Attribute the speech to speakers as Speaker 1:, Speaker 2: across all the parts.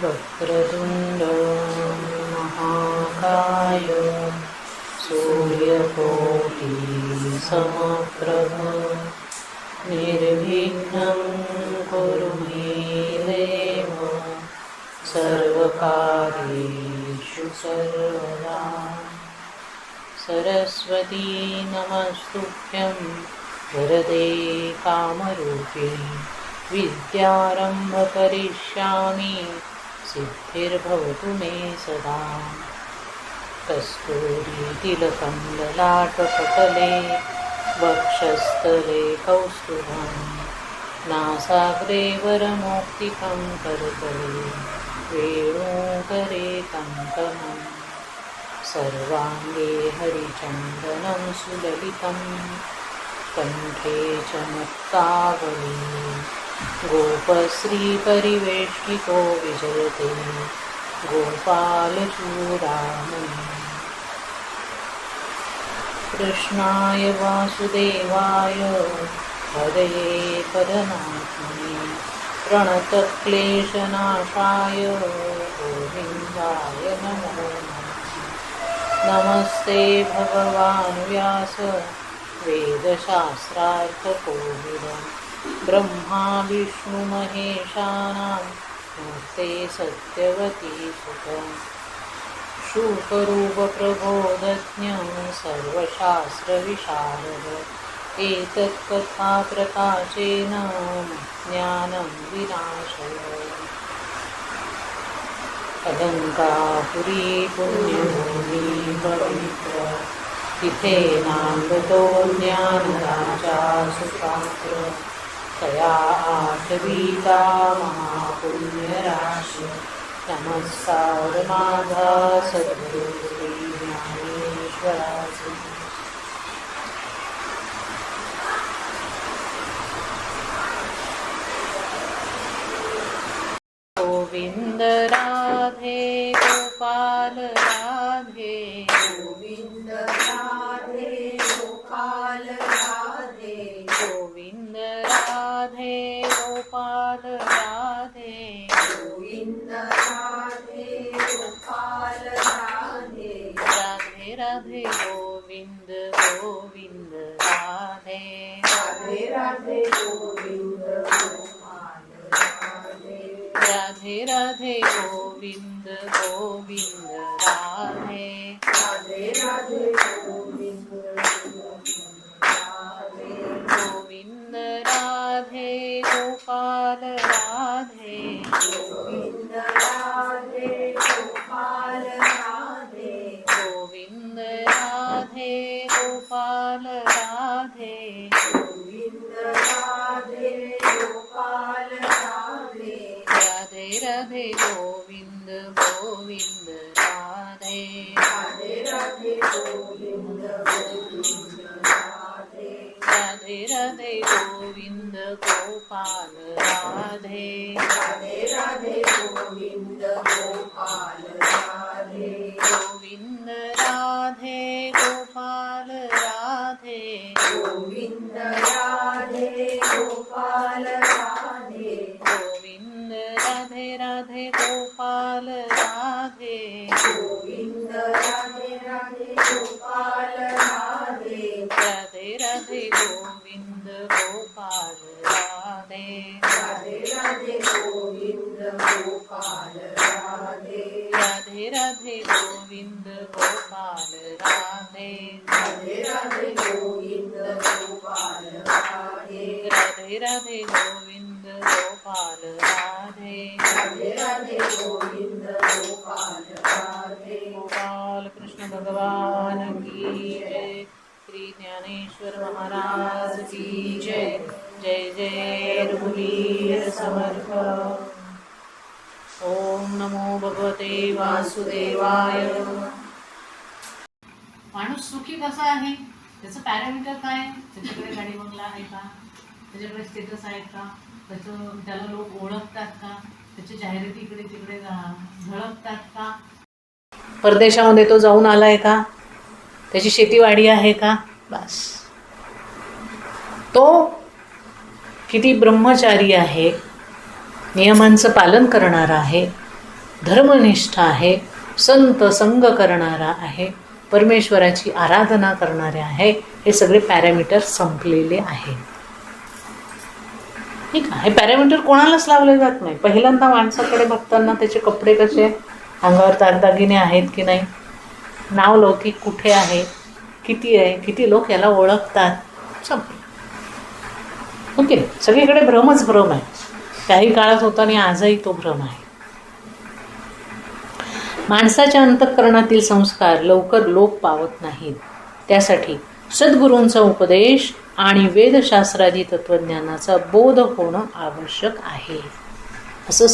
Speaker 1: वक्रतुंड महाकाय सूर्यकोटि समप्रभ निर्विघ्नं कुरु मे देव सर्वकार्येषु सर्वदा। सरस्वती नमस्तुभ्यं वरदे कामरूपिणि विद्यारम्भ करिष्यामि सिद्धिर्भवतु मे सदा। कस्तूरीतिलकं ललाटपटले वक्षस्थले कौस्तुभं नासाग्रे वरमौक्तिकं करतले वेणुकरे कङ्कणं सर्वाङ्गे हरिचन्दनं सुललितं कण्ठे च मुक्तावली गोपश्रीपरिवेष्टितो विजयते गोपालचूडामणि। कृष्णाय वासुदेवाय हरये परमात्मने प्रणतक्लेशनाशाय गोविन्दाय नमो नमः। नमस्ते भगवान् व्यास वेदशास्त्रार्थकोविदं ब्रह्मा विष्णुमहेशानां मूर्ते सत्यवती सुतं शुकरूपप्रबोधज्ञं सर्वशास्त्रविशारद एतत्कथाप्रकाशेन ज्ञानं विनाशय। अलङ्कापुरी पुण्यभूमि पवित्र तिथे नामृतो ज्ञानराजा सुपात्र तया आठवीता महापुण्यराशि नमस्कार माझा सद्गुरु श्री ज्ञानेश्वरासी। गोविंद राधे गोपाल राधे
Speaker 2: गोविंद राधे गोपाल राधे
Speaker 1: गोविंद राधे गोपाल राधे
Speaker 2: गोविंद राधे गोपाल राधे
Speaker 1: राधे राधे गोविंद गोविंद राधे
Speaker 2: राधे राधे गोविंद गोपाल राधे
Speaker 1: राधे राधे गोविंद गोविंद राधे
Speaker 2: राधे राधे गोविंद राधे
Speaker 1: गोविंद राधे गोपाल राधे
Speaker 2: गोविंद राधे गोपाल राधे
Speaker 1: गोविंद राधे गोपाल राधे
Speaker 2: गोविंद राधे गोपाल राधे
Speaker 1: राधे राधे गोविंद गोविंद राधे
Speaker 2: राधे राधे गोविंद गोविंद राधे
Speaker 1: राधे राधे गोविंद गोपाल राधे
Speaker 2: राधे राधे गोविंद गोपाल राधे
Speaker 1: गोविंद राधे गोपाल राधे
Speaker 2: गोविंद राधे गोपाल राधे
Speaker 1: गोविंद राधे राधे गोपाल राधे
Speaker 2: गोविंद राधे राधे गोपाल राधे
Speaker 1: राधे राधे गोविंद गोपाल राधे
Speaker 2: राधे राधे गोविंद गोपाल राधे
Speaker 1: राधे राधे गोविंद गोपाल राधे
Speaker 2: राधे राधे गोविंद गोपाल राधे
Speaker 1: राधे राधे गोविंद गोपाल राधे
Speaker 2: राधे राधे गोविंद गोपाल राधे
Speaker 1: गोपाल कृष्ण भगवान की जय। श्री ज्ञानेश्वर महाराज की जय। जय जय रघुवीर समर्थ। ओम नमो भगवते वासुदेवाय।
Speaker 3: माणूस सुखी कसा आहे त्याचं पॅरामीटर काय आहे? त्याच्याकडे गाडी बंगला आहे का, त्याच्याकडे स्टेटस आहे का, त्याला लोक ओळखतात का, त्याच्या जाहिराती इकडे तिकडे झळकतात का,
Speaker 1: परदेशामध्ये तो जाऊन आलाय का, त्याची शेतीवाडी आहे का, बस तो किती ब्रह्मचारी आहे, नियमांचं पालन करणारा आहे, धर्मनिष्ठ आहे, संत संग करणारा आहे, परमेश्वराची आराधना करणारे आहे. हे सगळे पॅरामीटर संपलेले आहे. ठीक आहे. हे पॅरामीटर कोणालाच लावले जात नाही. पहिल्यांदा माणसाकडे बघताना त्याचे कपडे कसे, अंगावर दागदागिने आहेत की नाही, नाव लौकिक कुठे आहे, किती आहे, किती लोक याला ओळखतात, संपलं. ओके. सगळीकडे भ्रमच भ्रम आहे. काही काळात होता आणि आजही तो भ्रम आहे. माणसाच्या अंतःकरणातील संस्कार लवकर लोप पावत नाहीत. त्यासाठी सद्गुरूंचा उपदेश आणि वेदशास्त्रादी तत्त्वज्ञानाचा बोध होणं आवश्यक आहे, असं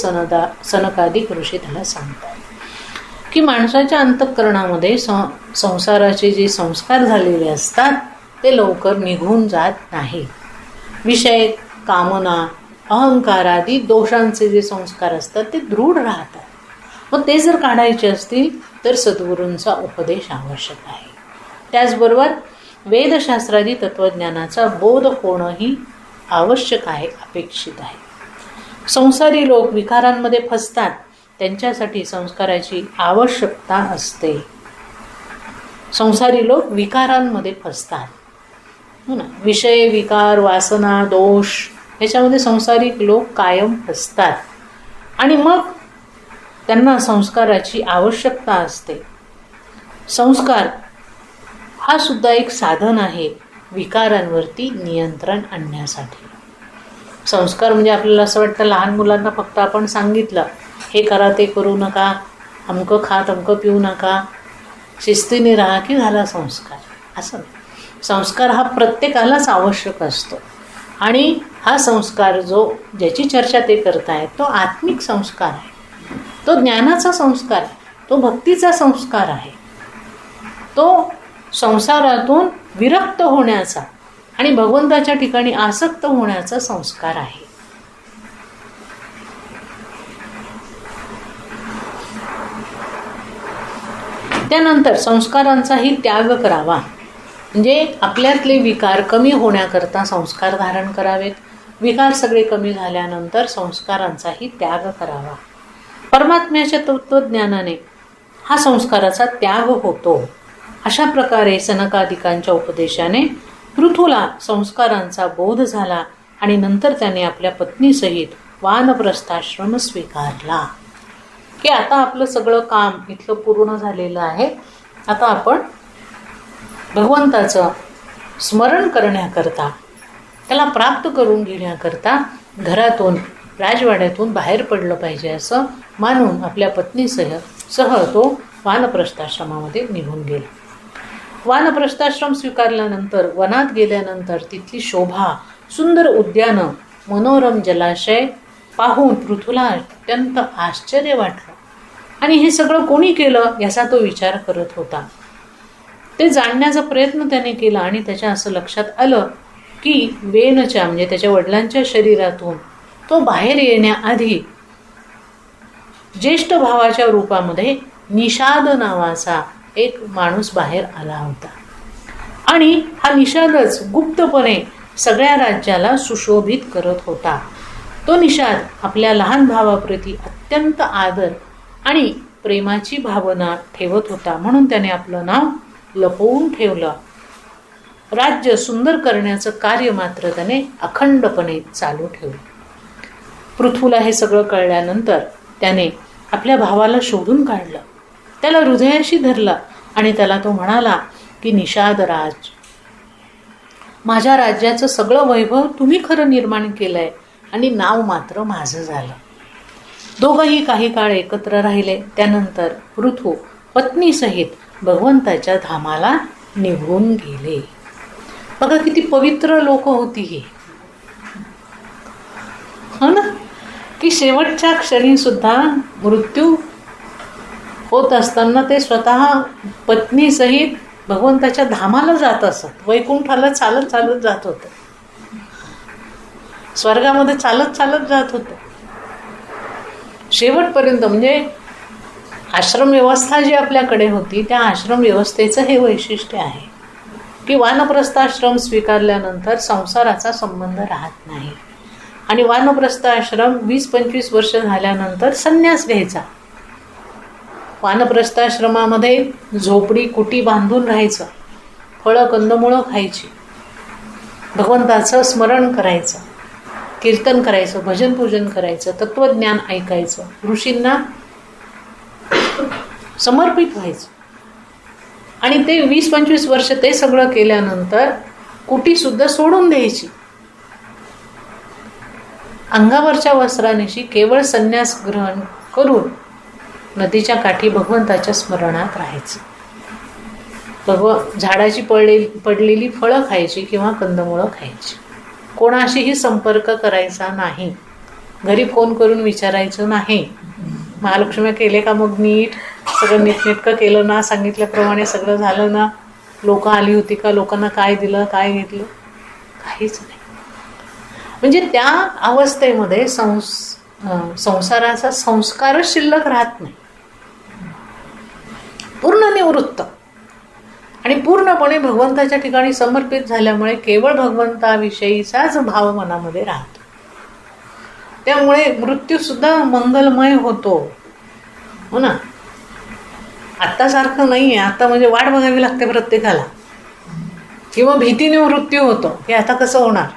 Speaker 1: सनकादिक ऋषी त्याला सांगतात. की माणसाच्या अंतःकरणामध्ये संसाराचे जे संस्कार झालेले असतात ते लवकर निघून जात नाही. विषय, कामना, अहंकार आदी दोषांचे जे संस्कार असतात ते दृढ राहतात. मग ते जर काढायचे असतील तर सद्गुरूंचा उपदेश आवश्यक आहे. त्याचबरोबर वेदशास्त्रादी तत्त्वज्ञानाचा बोध होणंही आवश्यक आहे, अपेक्षित आहे. संसारी लोक विकारांमध्ये फसतात, त्यांच्यासाठी संस्काराची आवश्यकता असते. संसारी लोक विकारांमध्ये फसतात, हो ना. विषय, विकार, वासना, दोष याच्यामध्ये संसारिक लोक कायम फसतात आणि मग त्यांना संस्काराची आवश्यकता असते. संस्कार हा सुद्धा एक साधन आहे विकारांवरती नियंत्रण आणण्यासाठी. संस्कार म्हणजे आपल्याला असं वाटतं लहान मुलांना फक्त आपण सांगितलं हे करा ते करू नका, अमकं खा तमकं पिऊ नका, शिस्तीने राहा की झाला संस्कार, असं नाही. संस्कार हा प्रत्येकालाच आवश्यक असतो आणि हा संस्कार ज्याची चर्चा ते करतायत तो आत्मिक संस्कार आहे, तो ज्ञानाचा संस्कार आहे, तो भक्तीचा संस्कार आहे, तो संसारातून विरक्त होण्याचा आणि भगवंताच्या ठिकाणी आसक्त होण्याचा संस्कार आहे. त्यानंतर संस्कारांचाही त्याग करावा, म्हणजे आपल्यातले विकार कमी होण्याकरता संस्कार धारण करावेत. विकार सगळे कमी झाल्यानंतर संस्कारांचाही त्याग करावा. परमात्म्याच्या तत्त्वज्ञानाने हा संस्काराचा त्याग होतो. अशा प्रकारे सनकादिकांच्या उपदेशाने पृथूला संस्कारांचा बोध झाला आणि नंतर त्याने आपल्या पत्नीसहित वानप्रस्थाश्रम स्वीकारला. की आता आपलं सगळं काम इथलं पूर्ण झालेलं आहे. आता आपण भगवंताचं स्मरण करण्याकरता, त्याला प्राप्त करून घेण्याकरता घरातून, राजवाड्यातून बाहेर पडलं पाहिजे असं मानून आपल्या पत्नीसह तो वानप्रस्थाश्रमामध्ये निघून गेला. वानप्रस्थाश्रम स्वीकारल्यानंतर वनात गेल्यानंतर तिथली शोभा, सुंदर उद्यानं, मनोरम जलाशय पाहून पृथूला अत्यंत आश्चर्य वाटलं आणि हे सगळं कोणी केलं याचा तो विचार करत होता. ते जाणण्याचा प्रयत्न त्याने केला आणि त्याच्या असं लक्षात आलं की वेनच्या म्हणजे त्याच्या वडिलांच्या शरीरातून तो बाहेर येण्याआधी ज्येष्ठ भावाच्या रूपामध्ये निषाद नावाचा एक माणूस बाहेर आला होता आणि हा निषादच गुप्तपणे सगळ्या राज्याला सुशोभित करत होता. तो निषाद आपल्या लहान भावाप्रती अत्यंत आदर आणि प्रेमाची भावना ठेवत होता, म्हणून त्याने आपलं नाव लपवून ठेवलं. राज्य सुंदर करण्याचं कार्य मात्र त्याने अखंडपणे चालू ठेवलं. पृथूला हे सगळं कळल्यानंतर त्याने आपल्या भावाला शोधून काढलं, त्याला हृदयाशी धरला आणि त्याला तो म्हणाला की निषाद राज, माझ्या राज्याचं सगळं वैभव तुम्ही खरं निर्माण केलंय आणि नाव मात्र माझं झालं. दोघंही काही काळ एकत्र राहिले. त्यानंतर पृथू पत्नीसहित भगवंताच्या धामाला निघून गेले. बघा किती पवित्र लोक होती ही, हो ना. की शेवटच्या क्षणी सुद्धा मृत्यू होत असताना ते स्वतः पत्नीसहित भगवंताच्या धामाला जात असत. वैकुंठाला चालत चालत जात होते, स्वर्गामध्ये चालत चालत जात होते शेवटपर्यंत. म्हणजे आश्रम व्यवस्था जी आपल्याकडे होती त्या आश्रम व्यवस्थेचं हे वैशिष्ट्य आहे की वानप्रस्थाश्रम स्वीकारल्यानंतर संसाराचा संबंध राहत नाही आणि वानप्रस्थ आश्रम 20-25 वर्ष झाल्यानंतर संन्यास घ्यायचा वानप्रस्थाश्रमामध्ये झोपडी कुटी बांधून राहायचं, फळं कंदमुळं खायची, भगवंताचं स्मरण करायचं, कीर्तन करायचं, भजन पूजन करायचं, तत्वज्ञान ऐकायचं, ऋषींना समर्पित व्हायचं. आणि ते 20-25 वर्ष ते सगळं केल्यानंतर कुटीसुद्धा सोडून द्यायची. अंगावरच्या वस्त्रानिशी केवळ संन्यास ग्रहण करून नदीच्या काठी भगवंताच्या स्मरणात राहायचं. झाडाची पडलेली फळं खायची किंवा कंदमुळं खायची. कोणाशीही संपर्क करायचा नाही. घरी फोन करून विचारायचं नाही, महालक्ष्मी केले का मग नीट, सगळं नीटनेटकं केलं ना, सांगितल्याप्रमाणे सगळं झालं ना, लोक आली होती का, लोकांना काय दिलं काय घेतलं, काहीच नाही. म्हणजे त्या अवस्थेमध्ये संसाराचा संस्कारच शिल्लक राहत नाही. पूर्ण निवृत्त आणि पूर्णपणे भगवंताच्या ठिकाणी समर्पित झाल्यामुळे केवळ भगवंताविषयीचाच भाव मनामध्ये राहतो. त्यामुळे मृत्यूसुद्धा मंगलमय होतो. हो ना, आत्तासारखं नाही आहे. आता म्हणजे वाट बघावी लागते प्रत्येकाला, किंवा भीतीने मृत्यू होतो की आता कसं होणार.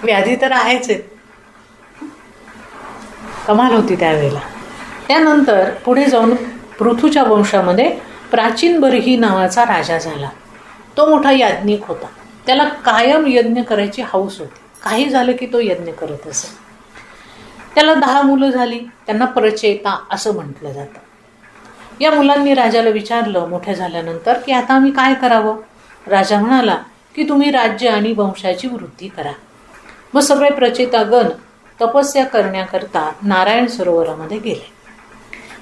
Speaker 1: व्याधी तर आहेच आहेत. कमाल होती त्यावेळेला. त्यानंतर पुढे जाऊन पृथूच्या वंशामध्ये प्राचीन बर्ही नावाचा राजा झाला. तो मोठा याज्ञिक होता. त्याला कायम यज्ञ करायची हौस होती. काही झालं की तो यज्ञ करत असे. त्याला 10 मुलं झाली. त्यांना प्रचेता असं म्हटलं जातं. या मुलांनी राजाला विचारलं मोठ्या झाल्यानंतर की आता आम्ही काय करावं. राजा म्हणाला की तुम्ही राज्य आणि वंशाची वृद्धी करा. मग सगळे प्रचेतागण तपस्या करण्याकरता नारायण सरोवरामध्ये गेले.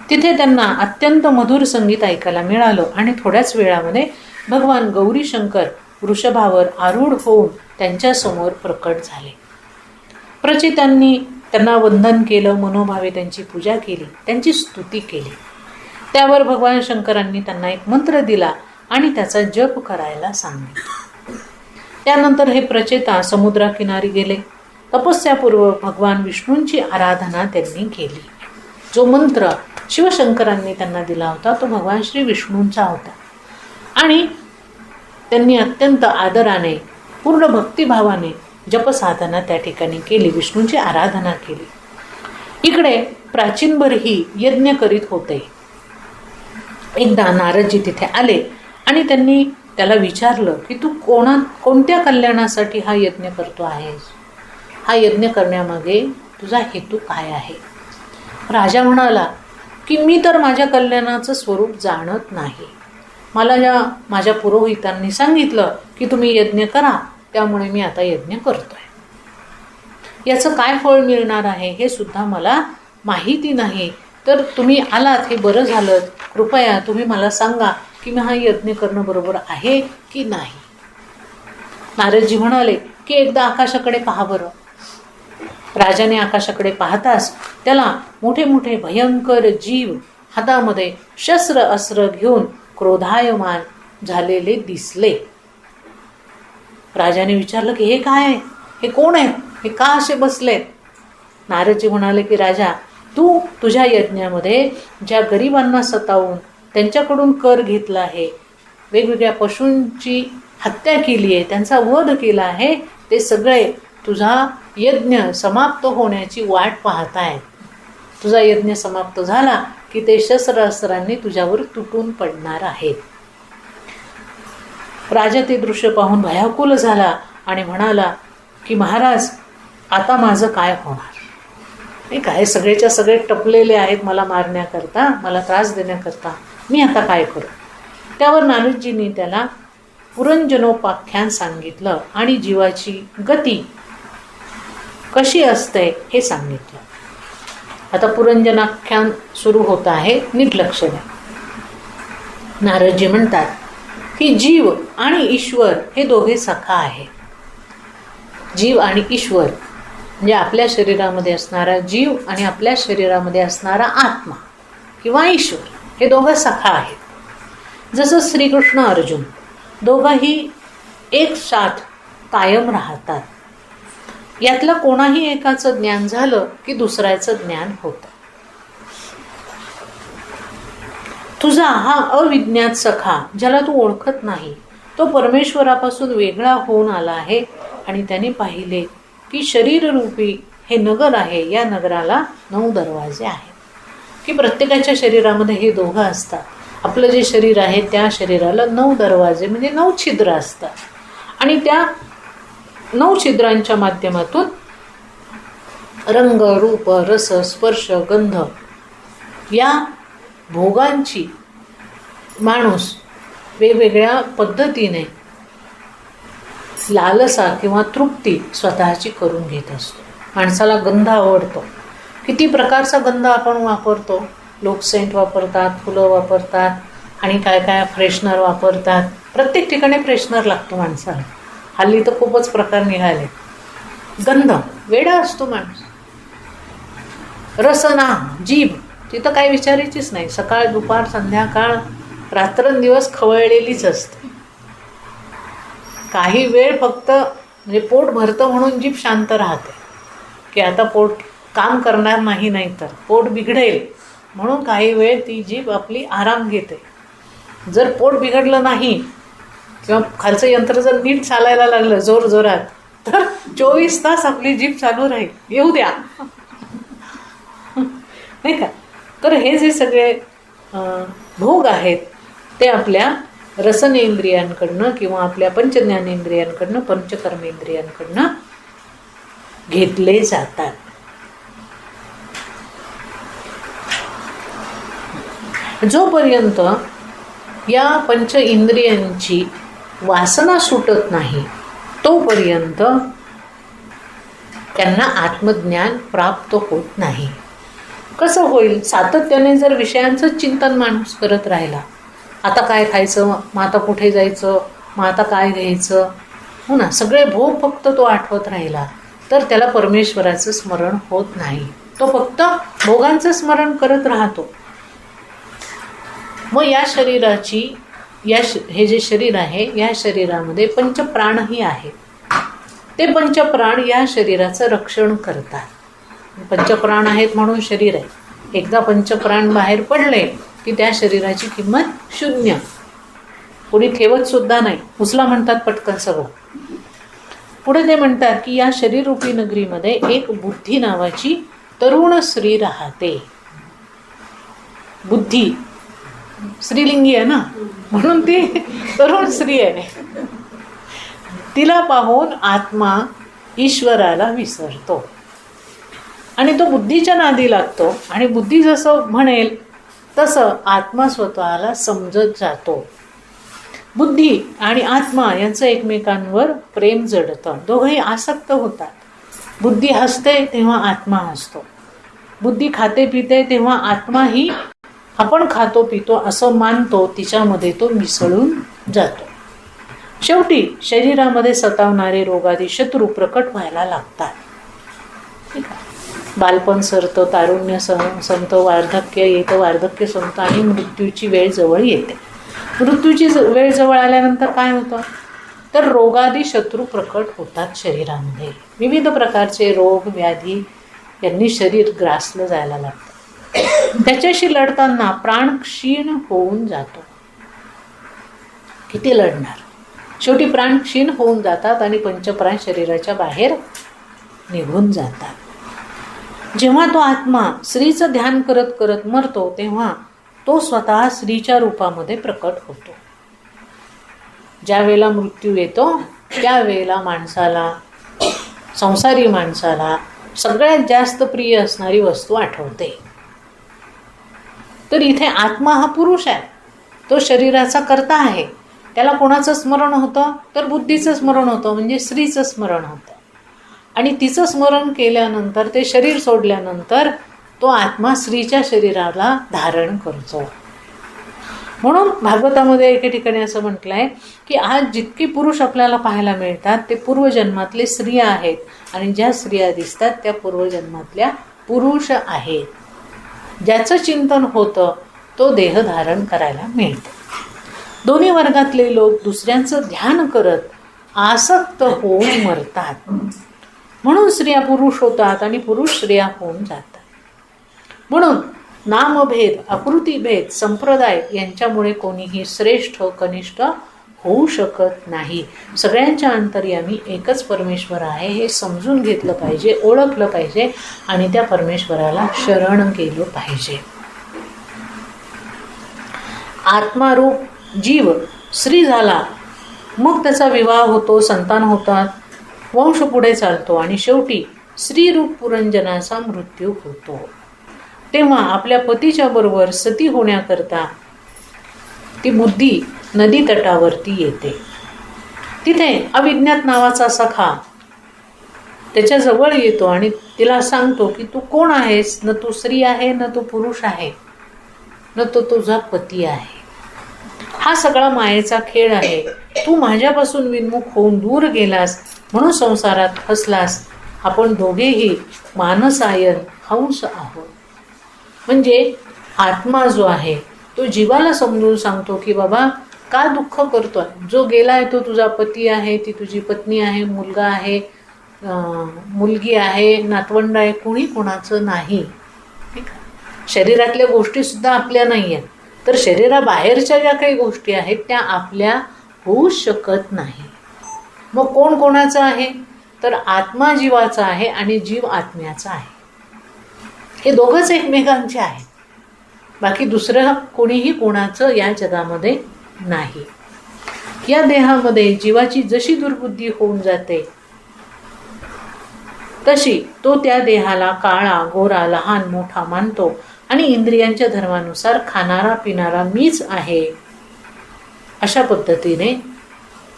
Speaker 1: तिथे त्यांना अत्यंत मधुर संगीत ऐकायला मिळालं आणि थोड्याच वेळामध्ये भगवान गौरी शंकर वृषभावर आरूढ होऊन त्यांच्यासमोर प्रकट झाले. प्रचेतांनी त्यांना वंदन केलं, मनोभावे त्यांची पूजा केली, त्यांची स्तुती केली. त्यावर भगवान शंकरांनी त्यांना एक मंत्र दिला आणि त्याचा जप करायला सांगितलं. त्यानंतर हे प्रचेता समुद्राकिनारी गेले. तपस्यापूर्वक भगवान विष्णूंची आराधना त्यांनी केली. जो मंत्र शिवशंकरांनी त्यांना दिला होता तो भगवान श्री विष्णूंचा होता आणि त्यांनी अत्यंत आदराने पूर्ण भक्तिभावाने जपसाधना त्या ठिकाणी केली, विष्णूंची आराधना केली. इकडे प्राचीन बर्ही यज्ञ करीत होते. एकदा नारदजी तिथे आले आणि त्यांनी त्याला विचारलं की तू कोणत्या कल्याणासाठी हा यज्ञ करतो आहेस. हा यज्ञ करण्यामागे तुझा हेतू काय आहे. राजा म्हणाला की मी तर माझ्या कल्याणाचं स्वरूप जाणत नाही. मला माझ्या पुरोहितांनी सांगितलं की तुम्ही यज्ञ करा, त्यामुळे मी आता यज्ञ करतोय. याचं काय फळ मिळणार आहे हे सुद्धा मला माहिती नाही. तर तुम्ही आलात हे बरं झालं. कृपया तुम्ही मला सांगा की मी हा यज्ञ करणं बरोबर आहे की नाही. नारदजी म्हणाले की एकदा आकाशाकडे पहा बरं. राजाने आकाशाकडे पाहताच त्याला मोठे मोठे भयंकर जीव हातामध्ये शस्त्र अस्त्र घेऊन क्रोधायमान झालेले दिसले. राजाने विचारलं की हे काय आहे, हे कोण आहेत, हे का असे बसलेत. नारदजी म्हणाले की राजा, तू तुझ्या यज्ञामध्ये ज्या गरिबांना सतावून त्यांच्याकडून कर घेतला आहे, वेगवेगळ्या पशूंची हत्या केली आहे, त्यांचा वध केला आहे, ते सगळे तुझा यज्ञ समाप्त होण्याची वाट पाहत आहेत. तुझा यज्ञ समाप्त झाला की ते शस्त्रास्त्रांनी तुझ्यावर तुटून पडणार आहेत. राजा ते दृश्य पाहून भयाकुल झाला आणि म्हणाला की महाराज, आता माझं काय होणार. नाही काय, सगळेच्या सगळे टपलेले आहेत मला मारण्याकरता, मला त्रास देण्याकरता. मी आता काय करू. त्यावर नारदजींनी त्याला पुरंजनोपाख्यान सांगितलं आणि जीवाची गती कशी असते हे सांगितलं. आता पुरंजनाख्यान सुरू होत आहे, नीट लक्ष द्या. नारदजी म्हणतात की जीव आणि ईश्वर हे दोघे सखा आहेत. जीव आणि ईश्वर म्हणजे आपल्या शरीरामध्ये असणारा जीव आणि आपल्या शरीरामध्ये असणारा आत्मा किंवा ईश्वर हे दोघं सखा आहेत. जसं श्रीकृष्ण अर्जुन दोघंही एक साथ कायम राहतात. यातलं कोणाही एकाचं ज्ञान झालं की दुसऱ्याचं ज्ञान होतं. तुझा हा अविज्ञात सखा ज्याला तू ओळखत नाही तो परमेश्वरापासून वेगळा होऊन आला आहे आणि त्याने पाहिले की शरीररूपी हे नगर आहे. या नगराला 9 दरवाजे आहेत की प्रत्येकाच्या शरीरामध्ये हे दोघं असतात. आपलं जे शरीर आहे त्या शरीराला 9 दरवाजे म्हणजे 9 छिद्र असतात आणि त्या 9 छिद्रांच्या माध्यमातून रंग रूप रस स्पर्श गंध या भोगांची माणूस वेगवेगळ्या पद्धतीने लालसा किंवा तृप्ती स्वतःची करून घेत असतो. माणसाला गंध आवडतो. किती प्रकारचा गंध आपण वापरतो. लोक सेंट वापरतात, फुलं वापरतात आणि काय काय फ्रेशनर वापरतात. प्रत्येक ठिकाणी फ्रेशनर लागतो माणसाला. हल्ली तर खूपच प्रकार निघाले. गंध वेडा असतो माणूस. रसना जीभ तिथं काही विचारायचीच नाही. सकाळ दुपार संध्याकाळ रात्रंदिवस खवळलेलीच असते. काही वेळ फक्त म्हणजे पोट भरतं म्हणून जीभ शांत राहते की आता पोट काम करणार नाही, नाही तर पोट बिघडेल म्हणून काही वेळ ती जीभ आपली आराम घेते. जर पोट बिघडलं नाही किंवा खालचं यंत्र जर नीट चालायला लागलं जोर जोरात तर 24 तास आपली जीभ चालू राहील. येऊ द्या नाही का. तर हे जे सगळे भोग आहेत ते आपल्या रसनेंद्रियांकडनं किंवा आपल्या पंचज्ञानेंद्रियांकडनं पंचकर्मेंद्रियांकडनं घेतले जातात. जोपर्यंत या पंच इंद्रियांची वासना सुटत नाही तोपर्यंत त्यांना आत्मज्ञान प्राप्त होत नाही. कसं होईल? सातत्याने जर विषयांचं चिंतन माणूस करत राहिला, आता काय खायचं, मग आता कुठे जायचं, मग आता काय घ्यायचं, हो ना, सगळे भोग फक्त तो आठवत राहिला तर त्याला परमेश्वराचं स्मरण होत नाही. तो फक्त भोगांचं स्मरण करत राहतो. मग या शरीराची हे जे शरीर आहे या शरीरामध्ये पंचप्राणही आहेत. ते पंचप्राण या शरीराचं रक्षण करतात. पंचप्राण आहेत म्हणून शरीर आहे. एकदा पंचप्राण बाहेर पडले की त्या शरीराची किंमत शून्य. कोणी ठेवत सुद्धा नाही. उचला म्हणतात पटकन सगळं. पुढे ते म्हणतात की या शरीररूपी नगरीमध्ये एक बुद्धी नावाची तरुण स्त्री राहते. बुद्धी स्त्रीलिंगी आहे ना म्हणून ती तरुण स्त्री आहे. तिला पाहून आत्मा ईश्वराला विसरतो आणि तो बुद्धीच्या नादी लागतो आणि बुद्धी जसं म्हणेल तसं आत्मा स्वतःला समजत जातो. बुद्धी आणि आत्मा यांचं एकमेकांवर प्रेम जडतं. दोघंही आसक्त होतात. बुद्धी हसते तेव्हा आत्मा हसतो. बुद्धी खाते पिते तेव्हा आत्माही आपण खातो पितो असं मानतो. तिच्यामध्ये तो मिसळून जातो. शेवटी शरीरामध्ये सतावणारे रोगादी शत्रू प्रकट व्हायला लागतात. बालपण सरतं, तारुण्य संपतं, वार्धक्य येतं, वार्धक्य संपतं आणि मृत्यूची वेळ जवळ येते. मृत्यूची वेळ जवळ आल्यानंतर काय होतं तर रोगादी शत्रू प्रकट होतात शरीरामध्ये. विविध प्रकारचे रोग व्याधी यांनी शरीर ग्रासलं जायला लागतं. त्याच्याशी लढताना प्राण क्षीण होऊन जातो. किती लढणार? शेवटी प्राण क्षीण होऊन जातात आणि पंचप्राण शरीराच्या बाहेर निघून जातात. जेव्हा तो आत्मा स्त्रीचं ध्यान करत करत मरतो तेव्हा तो स्वतः स्त्रीच्या रूपामध्ये प्रकट होतो. ज्या वेळेला मृत्यू येतो त्यावेळेला माणसाला, संसारी माणसाला सगळ्यात जास्त प्रिय असणारी वस्तू आठवते. तर इथे आत्मा हा पुरुष आहे. तो शरीराचा कर्ता आहे. त्याला कोणाचं स्मरण होतं तर बुद्धीचं स्मरण होतं म्हणजे स्त्रीचं स्मरण होतं. आणि तिचं स्मरण केल्यानंतर ते शरीर सोडल्यानंतर तो आत्मा स्त्रीच्या शरीराला धारण करतो. म्हणून भागवतामध्ये एके ठिकाणी असं म्हटलं आहे की आज जितके पुरुष आपल्याला पाहायला मिळतात ते पूर्वजन्मातले स्त्रिया आहेत आणि ज्या स्त्रिया दिसतात त्या पूर्वजन्मातल्या पुरुष आहेत. ज्याचं चिंतन होतं तो देह धारण करायला मिळतो. दोन्ही वर्गातले लोक दुसऱ्यांचं ध्यान करत आसक्त होऊन मरतात. म्हणून स्त्रिया पुरुष होतात आणि पुरुष स्त्रिया होऊन जातात. म्हणून नामभेद, आकृतीभेद, संप्रदाय यांच्यामुळे कोणीही श्रेष्ठ कनिष्ठ होऊ शकत नाही. सगळ्यांच्या अंतर्यामी एकच परमेश्वर आहे हे समजून घेतलं पाहिजे, ओळखलं पाहिजे आणि त्या परमेश्वराला शरण केलं पाहिजे. आत्मारूप जीव स्त्री झाला, मग त्याचा विवाह होतो, संतान होतात, वंश पुढे चालतो आणि शेवटी स्त्रीरूप पुरंजनाचा मृत्यू होतो. तेव्हा आपल्या पतीच्या बरोबर सती होण्याकरता ती बुद्धी नदी तटावरती येते. तिथे अविज्ञात नावाचा सखा त्याच्या जवळ येतो आणि तिला सांगतो की तू कोण आहेस, न तू स्त्री आहे, न तू पुरुष आहे, न तो तुझा पती आहे. हा सगळा मायेचा खेळ आहे. तू माझ्यापासून विन्मुख होऊन दूर गेलास म्हणून संसारात फसलास. आपण दोघेही मानसायन हंस आहोत. म्हणजे आत्मा जो आहे तो जीवाला समजून सांगतो की बाबा का दुःख करतोय. जो गेलाय तो तुझा पती आहे, ती तुझी पत्नी आहे, मुलगा आहे, मुलगी आहे, नातवंड आहे, कुणी कोणाचं नाही. शरीरातल्या गोष्टी सुद्धा आपल्या नाही आहेत, तर शरीराबाहेरच्या ज्या काही गोष्टी आहेत त्या आपल्या होऊ शकत नाही. मग कोण कोणाचं आहे, तर आत्मा जीवाचा आहे आणि जीव आत्म्याचा आहे. हे दोघंच एकमेकांचे आहेत. बाकी दुसरं कोणीही कोणाचं या जगामध्ये नाही. या देहामध्ये जीवाची जशी दुर्बुद्धी होऊन जाते तशी तो त्या देहाला काळा गोरा लहान मोठा मानतो आणि इंद्रियांच्या धर्मानुसार खाणारा पिणारा मीच आहे अशा पद्धतीने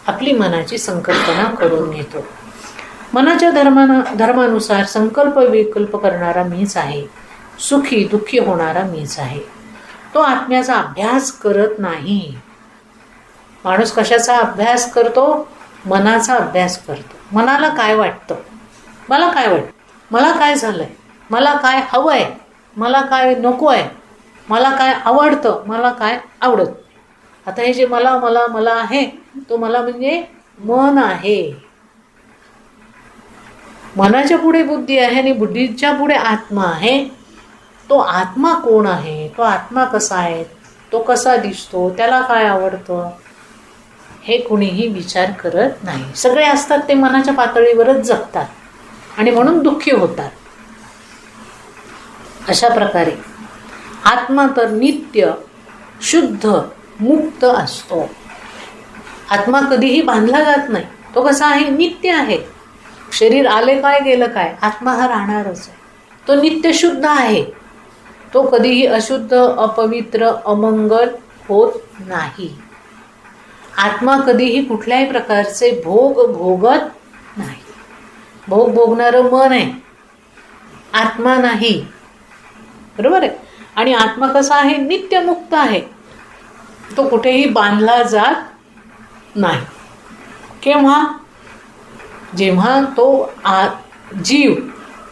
Speaker 1: आपली मनाची संकल्पना करून घेतो. मनाच्या धर्मानुसार संकल्प विकल्प करणारा मीच आहे, सुखी दुःखी होणारा मीच आहे. तो आत्म्याचा अभ्यास करत नाही. माणूस कशाचा अभ्यास करतो? मनाचा अभ्यास करतो. मनाला काय वाटतं, मला काय वाटतं, मला काय झालंय, मला काय हवंय, मला काय नको आहे, मला काय आवडतं, मला काय आवडत. आता हे जे मला मला मला आहे तो मला म्हणजे मन आहे. मनाच्या पुढे बुद्धी आहे आणि बुद्धीच्या पुढे आत्मा आहे. तो आत्मा कोण आहे, तो आत्मा कसा आहे, तो कसा दिसतो, त्याला काय आवडतं, हे कुणीही विचार करत नाही. सगळे असतात ते मनाच्या पातळीवरच जगतात आणि म्हणून दुःखी होतात. अशा प्रकारे आत्मा तर नित्य शुद्ध मुक्त असतो. आत्मा कधीही बांधला जात नाही. तो कसा आहे, नित्य आहे. शरीर आले काय गेलं काय, आत्मा हा राहणारच आहे. तो नित्य शुद्ध आहे. तो कधीही अशुद्ध अपवित्र अमंगल होत नाही. आत्मा कधीही कुठल्याही प्रकारचे भोग भोगत नाही. भोग भोगणारं मन आहे, आत्मा नाही. बरोबर आहे. आणि आत्मा कसा आहे, नित्यमुक्त आहे. तो कुठेही बांधला जात नाही. केव्हा? जेव्हा तो जीव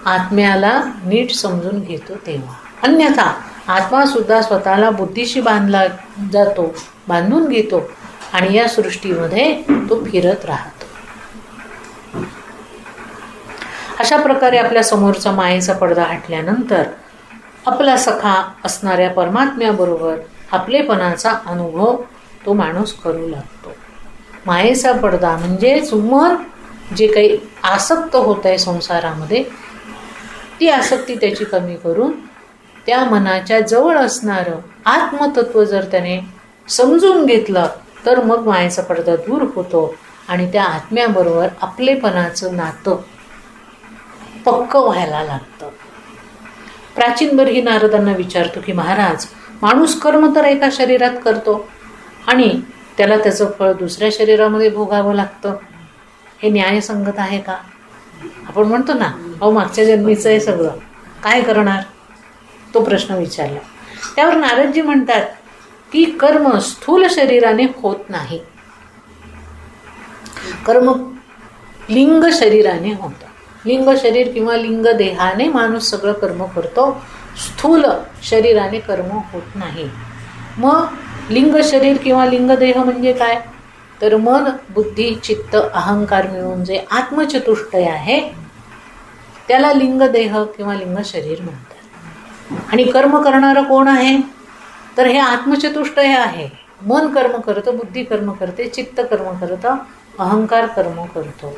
Speaker 1: आत्म्याला नीट समजून घेतो तेव्हा. अन्यथा आत्मा सुद्धा स्वतःला बुद्धीशी बांधला जातो, बांधून घेतो आणि या सृष्टीमध्ये तो फिरत राहतो. अशा प्रकारे आपल्या समोरचा मायेचा पडदा हटल्यानंतर आपला सखा असणाऱ्या परमात्म्याबरोबर आपलेपणाचा अनुभव तो माणूस करू लागतो. मायेचा पडदा म्हणजेच मन जे काही आसक्त होत आहे संसारामध्ये, ती आसक्ती त्याची कमी करून त्या मनाच्या जवळ असणारं आत्मतत्व जर त्याने समजून घेतलं तर मग मायेचा पडदा दूर होतो आणि त्या आत्म्याबरोबर आपलेपणाचं नातं पक्क व्हायला लागतं. प्राचीन बरही नारदांना विचारतो की महाराज, माणूस कर्म तर एका शरीरात करतो आणि त्याला त्याचं फळ दुसऱ्या शरीरामध्ये भोगावं लागतं. हे न्यायसंगत आहे का? आपण म्हणतो ना, अहो मागच्या जन्मीचं आहे सगळं, काय करणार? तो प्रश्न विचारला. त्यावर नारदजी म्हणतात की कर्म स्थूल शरीराने होत नाही. कर्म लिंग शरीराने होतं. लिंग शरीर किंवा लिंग देहाने माणूस सगळं कर्म करतो. स्थूल शरीराने कर्म होत नाही. मग लिंग शरीर किंवा लिंग देह म्हणजे काय? तर मन बुद्धी चित्त अहंकार मिळून जे आत्मचतुष्टय आहे त्याला लिंग देह किंवा लिंग शरीर म्हणतात. आणि कर्म करणारं कोण आहे? तर हे आत्मचतुष्टय आहे. मन कर्म करतं, बुद्धी कर्म करते, चित्त कर्म करतं, अहंकार कर्म करतो,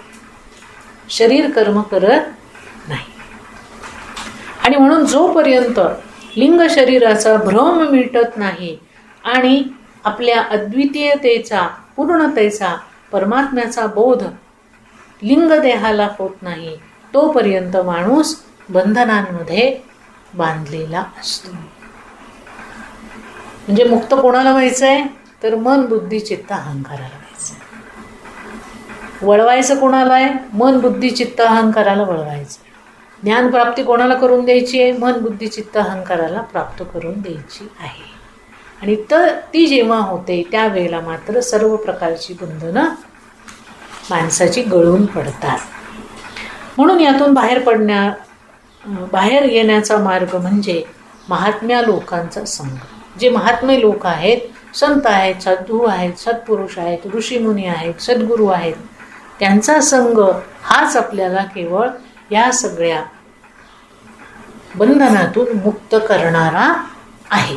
Speaker 1: शरीर कर्म करत नाही. आणि म्हणून जोपर्यंत लिंग शरीराचा भ्रम मिटत नाही आणि आपल्या अद्वितीयतेचा, पूर्णतेचा, परमात्म्याचा बोध लिंग देहाला होत नाही, तोपर्यंत माणूस बंधनांमध्ये बांधलेला असतो. म्हणजे मुक्त कोणाला व्हायचंय? तर मन, बुद्धी, चित्त, अहंकाराला व्हायचंय. वळवायचं कोणाला आहे? मन, बुद्धी, चित्त, अहंकाराला वळवायचं. ज्ञानप्राप्ती कोणाला करून द्यायची आहे? मन, बुद्धी, चित्त, अहंकाराला प्राप्त करून द्यायची आहे. आणि ती जेव्हा होते त्यावेळेला मात्र सर्व प्रकारची बंधनं माणसाची गळून पडतात. म्हणून यातून बाहेर येण्याचा मार्ग म्हणजे महात्म्या लोकांचा संग. जे महात्मे लोक आहेत, संत आहेत, साधू आहेत, सत्पुरुष आहेत, ऋषीमुनी आहेत, सद्गुरू आहेत, त्यांचा संग हाच आपल्याला केवळ या सगळ्या बंधनातून मुक्त करणारा आहे.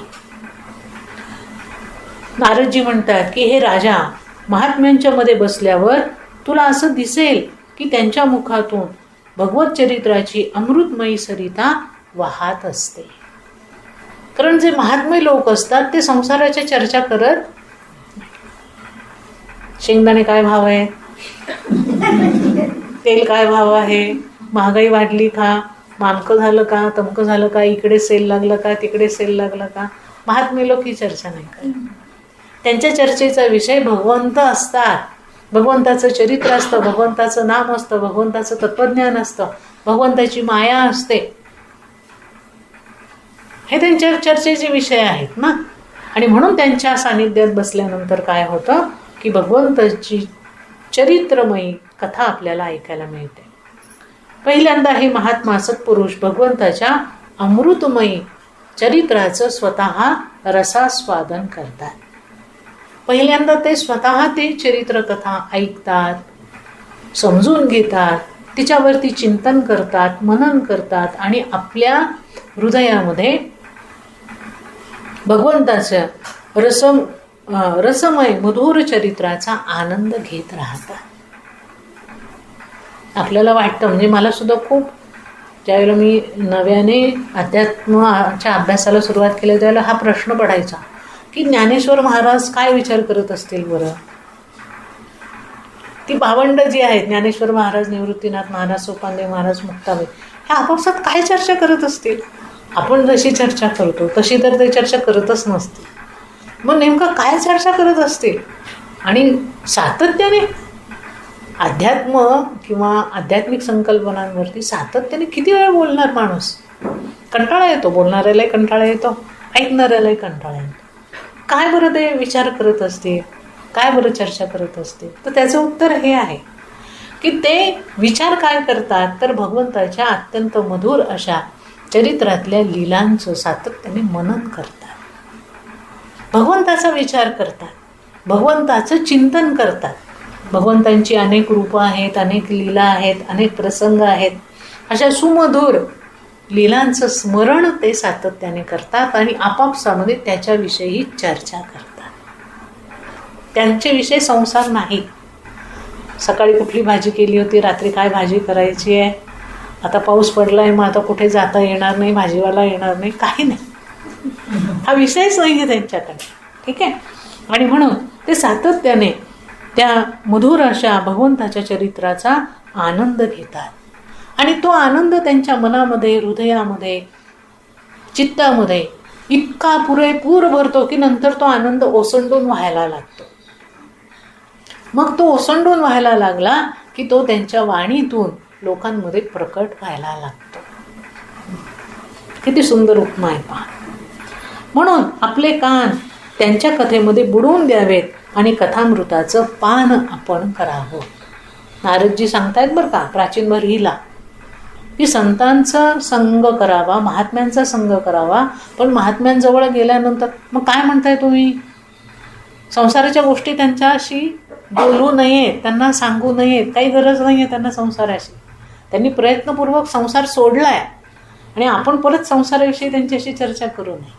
Speaker 1: नारदजी म्हणतात की हे राजा, महात्म्यांच्या मध्ये बसल्यावर तुला असं दिसेल की त्यांच्या मुखातून भगवत चरित्राची अमृतमयी सरिता वाहत असते. कारण जे महात्मे लोक असतात ते संसाराच्या चर्चा करत, शेंगदाणे काय भाव आहे, तेल काय भाव आहे, महागाई वाढली का, मामकं झालं का, तमकं झालं का, इकडे सेल लागलं का, तिकडे सेल लागलं का. महात्मे लोक ही चर्चा नाही करत. त्यांच्या चर्चेचा विषय भगवंत असतात, भगवंताचं चरित्र असतं, भगवंताचं नाम असतं, भगवंताचं तत्वज्ञान असतं, भगवंताची माया असते. हे त्यांच्या चर्चेचे विषय आहेत ना. आणि म्हणून त्यांच्या सानिध्यात बसल्यानंतर काय होतं की भगवंताची चरित्रमयी कथा आपल्याला ऐकायला मिळते. पहिल्यांदा हे महात्मा सत्पुरुष भगवंताच्या अमृतमयी चरित्राचं स्वतः रसास्वादन करतात. पहिल्यांदा ते स्वतः ते चरित्र कथा ऐकतात, समजून घेतात, तिच्यावरती चिंतन करतात, मनन करतात आणि आपल्या हृदयामध्ये भगवंताचं रसमय मधुर चरित्राचा आनंद घेत राहतात. आपल्याला वाटतं, म्हणजे मला सुद्धा खूप, ज्यावेळेला मी नव्याने अध्यात्माच्या अभ्यासाला सुरुवात केली त्यावेळेला हा प्रश्न पडायचा की ज्ञानेश्वर महाराज काय विचार करत असतील बरं. ती भावंड जी आहेत, ज्ञानेश्वर महाराज, निवृत्तीनाथ महाराज, सोपानदेव महाराज, मुक्ताबाई, ह्या आपापसात काय चर्चा करत असतील. आपण जशी चर्चा करतो तशी तर ते चर्चा करतच नसतील. मग नेमकं काय चर्चा करत असतील. आणि सातत्याने अध्यात्म किंवा आध्यात्मिक संकल्पनांवरती सातत्याने किती वेळ बोलणार माणूस. कंटाळा येतो, बोलणाऱ्यालाही कंटाळा येतो, ऐकणाऱ्यालाही कंटाळा येतो. काय बरं ते विचार करत असतील, काय बरं चर्चा करत असतील. तर त्याचं उत्तर हे आहे की ते विचार काय करतात तर भगवंताच्या अत्यंत मधुर अशा चरित्रातल्या लीलांचं सातत्याने मनन करतात, भगवंताचा विचार करतात, भगवंताचं चिंतन करतात. भगवंतांची अनेक रूपं आहेत, अनेक लीला आहेत, अनेक प्रसंग आहेत. अशा सुमधुर लीलांचं स्मरण ते सातत्याने करतात आणि आपापसामध्ये त्याच्याविषयी चर्चा करतात. त्यांचे विषय संसार नाही. सकाळी कुठली भाजी केली होती, रात्री काय भाजी करायची आहे, आता पाऊस पडला आहे मग आता कुठे जाता येणार नाही, भाजीवाला येणार नाही, काही नाही. हा विषयच नाही आहे त्यांच्याकडे. ठीक आहे. आणि म्हणून ते सातत्याने त्या मधुर अशा भगवंताच्या चरित्राचा आनंद घेतात. आणि तो आनंद त्यांच्या मनामध्ये, हृदयामध्ये, चित्तामध्ये इतका पुरेपूर भरतो की नंतर तो आनंद ओसंडून व्हायला लागतो. मग तो ओसंडून व्हायला लागला की तो त्यांच्या वाणीतून लोकांमध्ये प्रकट व्हायला लागतो. किती सुंदर उपमा आहे पहा. म्हणून आपले कान त्यांच्या कथेमध्ये बुडवून द्यावेत आणि कथामृताचं पान आपण करावं. नारदजी सांगतायत बरं का प्राचीन भरीला की संतांचा संग करावा, महात्म्यांचा संग करावा. पण महात्म्यांजवळ गेल्यानंतर मग काय म्हणताय तुम्ही, संसाराच्या गोष्टी त्यांच्याशी बोलू नयेत, त्यांना सांगू नयेत, काही गरज नाही आहे त्यांना संसाराशी. त्यांनी प्रयत्नपूर्वक संसार सोडलाय, आणि आपण परत संसाराविषयी त्यांच्याशी चर्चा करू नये.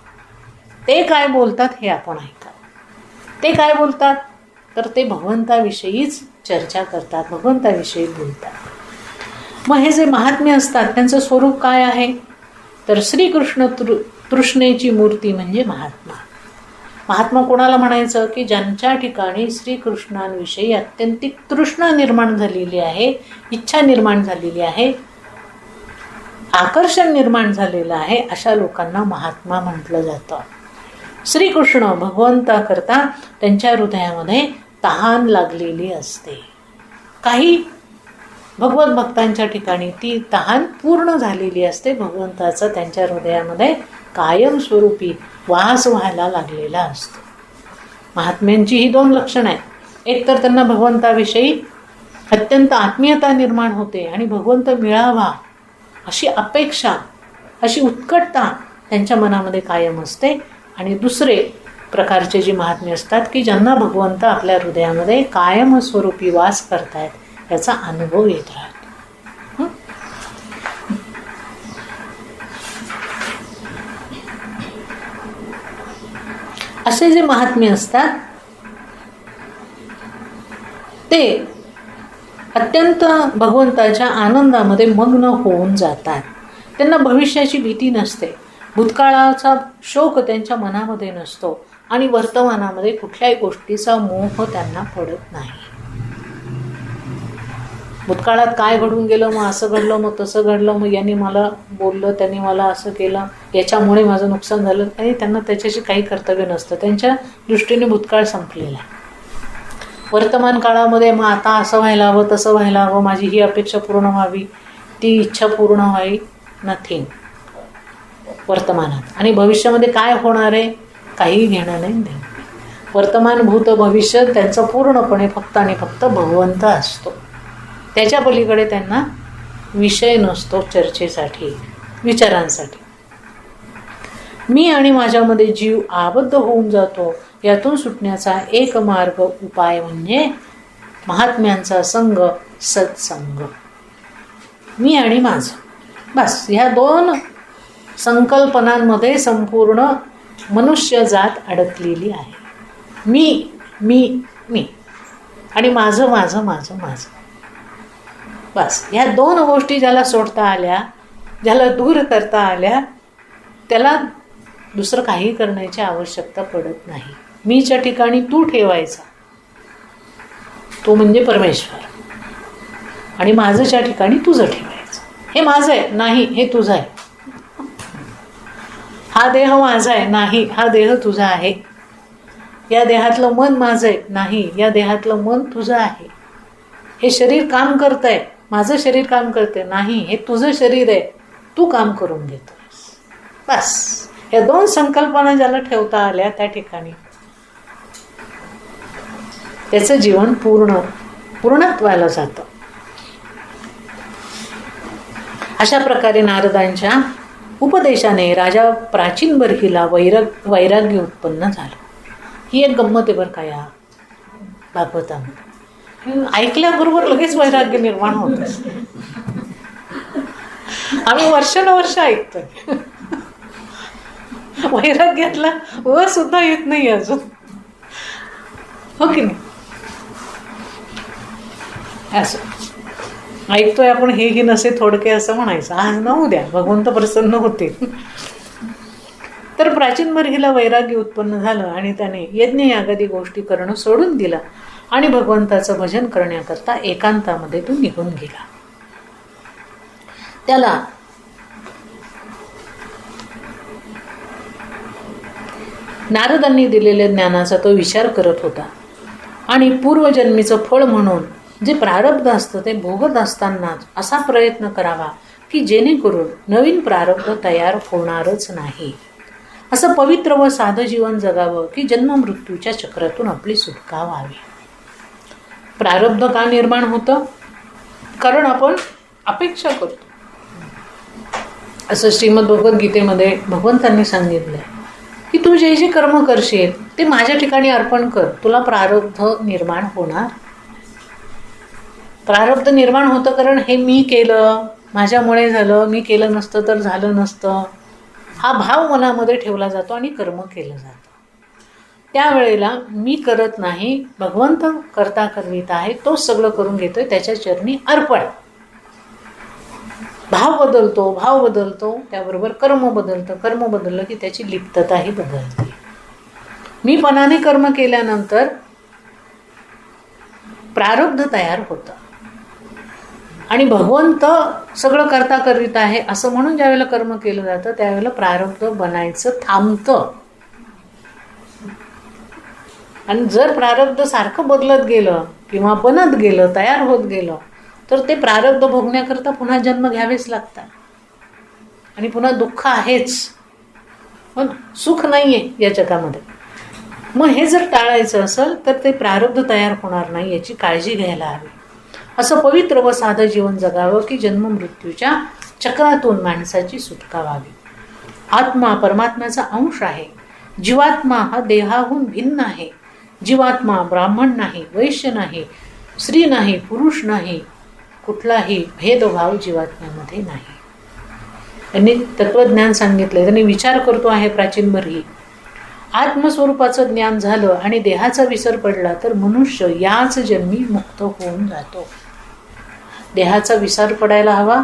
Speaker 1: ते काय बोलतात हे आपण ऐकावं. ते काय बोलतात तर ते भगवंताविषयीच चर्चा करतात, भगवंताविषयी बोलतात. मग हे जे महात्म्य असतात त्यांचं स्वरूप काय आहे तर श्रीकृष्ण तृष्णेची मूर्ती म्हणजे महात्मा. महात्मा कोणाला म्हणायचं की ज्यांच्या ठिकाणी श्रीकृष्णांविषयी अत्यंतिक तृष्णा निर्माण झालेली आहे, इच्छा निर्माण झालेली आहे, आकर्षण निर्माण झालेलं आहे, अशा लोकांना महात्मा म्हटलं जातं. श्रीकृष्ण भगवंताकरता त्यांच्या हृदयामध्ये तहान लागलेली असते. काही भगवत भक्तांच्या ठिकाणी ती तहान पूर्ण झालेली असते. भगवंताचा त्यांच्या हृदयामध्ये कायमस्वरूपी वास व्हायला लागलेला असतो. महात्म्यांची ही 2 लक्षणं आहेत. एक तर त्यांना भगवंताविषयी अत्यंत आत्मीयता निर्माण होते आणि भगवंत मिळावा अशी अपेक्षा, अशी उत्कटता त्यांच्या मनामध्ये कायम असते. आणि दुसरे प्रकारचे जी महात्म्य असतात की ज्यांना भगवंत आपल्या हृदयामध्ये कायमस्वरूपी वास करतायत याचा अनुभव येत राहतो. असे जे महात्म्य असतात ते अत्यंत भगवंताच्या आनंदामध्ये मग्न होऊन जातात. त्यांना भविष्याची भीती नसते, भूतकाळाचा शोक त्यांच्या मनामध्ये नसतो आणि वर्तमानामध्ये कुठल्याही गोष्टीचा मोह त्यांना पडत नाही. भूतकाळात काय घडून गेलं, मग असं घडलं, मग तसं घडलं, मग यांनी मला बोललं, त्यांनी मला असं केलं, याच्यामुळे माझं नुकसान झालं, आणि त्यांना त्याच्याशी काही कर्तव्य नसतं. त्यांच्या दृष्टीने भूतकाळ संपलेला आहे. वर्तमान काळामध्ये मग आता असं व्हायला हवं, तसं व्हायला हवं, माझी ही अपेक्षा पूर्ण व्हावी, ती इच्छा पूर्ण व्हावी, नथिंग वर्तमानात. आणि भविष्यामध्ये काय होणार आहे काही घेणं नाही देणं. वर्तमान भूत भविष्य त्यांचं पूर्णपणे फक्त आणि फक्त भगवंत असतो. त्याच्या पलीकडे त्यांना विषय नसतो चर्चेसाठी, विचारांसाठी. मी आणि माझ्यामध्ये जीव आबद्ध होऊन जातो. यातून सुटण्याचा एक मार्ग उपाय म्हणजे महात्म्यांचा संग, सत्संग. मी आणि माझं, बस ह्या 2 संकल्पनांमध्ये संपूर्ण मनुष्य जात अडकलेली आहे. मी मी मी आणि माझं माझं माझं माझं. बस ह्या 2 गोष्टी ज्याला सोडता आल्या, ज्याला दूर करता आल्या, त्याला दुसरं काही करण्याची आवश्यकता पडत नाही. मीच्या ठिकाणी तू ठेवायचा, तो म्हणजे परमेश्वर, आणि माझ्याच्या ठिकाणी तुझं ठेवायचं. हे माझं आहे नाही, हे तुझं आहे. हा देह माझा आहे नाही, हा देह तुझा आहे. या देहातलं मन माझं आहे नाही, या देहातलं मन तुझं आहे. हे शरीर काम करतंय, माझं शरीर काम करतंय नाही, हे तुझं शरीर आहे, तू काम करून घेतोयस. बस या 2 संकल्पना ज्याला ठेवता आल्या त्या ठिकाणी त्याचं जीवन पूर्णत्वाला जातं. अशा प्रकारे नारदांच्या उपदेशाने राजा प्राचीन बर्हीला वैराग्य उत्पन्न झालं. ही एक गंमत आहे बरं का या भागवतामध्ये. ऐकल्याबरोबर लगेच वैराग्य निर्माण होत. आम्ही वर्षानुवर्ष ऐकतोय, वैराग्यातला व सुद्धा येत नाही अजून, हो की नाही? असं ऐकतोय आपण, हे ही नसे थोडके असं म्हणायचं. आज न उद्या भगवंत प्रसन्न होते. तर प्राचीन बर्हीला वैराग्य उत्पन्न झालं आणि त्याने यज्ञ यागादी गोष्टी करणं सोडून दिलं आणि भगवंताचं भजन करण्याकरता एकांतामध्ये तो निघून गेला. त्याला नारदांनी दिलेल्या ज्ञानाचा तो विचार करत होता आणि पूर्वजन्मीचं फळ म्हणून जे प्रारब्ध असतं ते भोगत असतानाच असा प्रयत्न करावा की जेणेकरून नवीन प्रारब्ध तयार होणारच नाही. असं पवित्र व साधं जीवन जगावं की जन्म मृत्यूच्या चक्रातून आपली सुटका व्हावी. प्रारब्ध का निर्माण होतं? कारण आपण अपेक्षा करतो. असं श्रीमद भगवद्गीतेमध्ये भगवंतांनी सांगितलंय की तू जे जे कर्म करशील ते माझ्या ठिकाणी अर्पण कर, तुला प्रारब्ध निर्माण होणार. प्रारब्ध निर्माण होतं कारण हे मी केलं, माझ्यामुळे झालं, मी केलं नसतं तर झालं नसतं, हा भाव मनामध्ये ठेवला जातो आणि कर्म केलं जातं. त्यावेळेला मी करत नाही, भगवंत करता करवित आहे, तोच सगळं करून घेतोय, त्याच्या चरणी अर्पण. भाव बदलतो, त्याबरोबर कर्म बदलतं, कर्म बदललं की त्याची लिप्तताही बदलते. मी पणाने कर्म केल्यानंतर प्रारब्ध तयार होतं आणि भगवंत सगळं करता करीत आहे असं म्हणून ज्यावेळेला कर्म केलं जातं त्यावेळेला प्रारब्ध बनायचं थांबतं. आणि जर प्रारब्ध सारखं बदलत गेलं किंवा बनत गेलं, तयार होत गेलं, तर ते प्रारब्ध भोगण्याकरता पुन्हा जन्म घ्यावेच लागतात आणि पुन्हा दुःख आहेच, पण सुख नाही आहे या जगामध्ये. मग हे जर टाळायचं असेल तर ते प्रारब्ध तयार होणार नाही याची काळजी घ्यायला हवी. असं पवित्र व साधं जीवन जगावं की जन्म मृत्यूच्या चक्रातून माणसाची सुटका व्हावी. आत्मा परमात्म्याचा अंश आहे. जीवात्मा हा देहाहून भिन्न आहे. जीवात्मा ब्राह्मण नाही, वैश्य नाही, स्त्री नाही, पुरुष नाही, कुठलाही भेदभाव जीवात्म्यामध्ये नाही. त्यांनी तत्वज्ञान सांगितलं, त्यांनी विचार करतो आहे प्राचीनभरही. आत्मस्वरूपाचं ज्ञान झालं आणि देहाचा विसर पडला तर मनुष्य याच जन्मी मुक्त होऊन जातो. देहाचा विसर पडायला हवा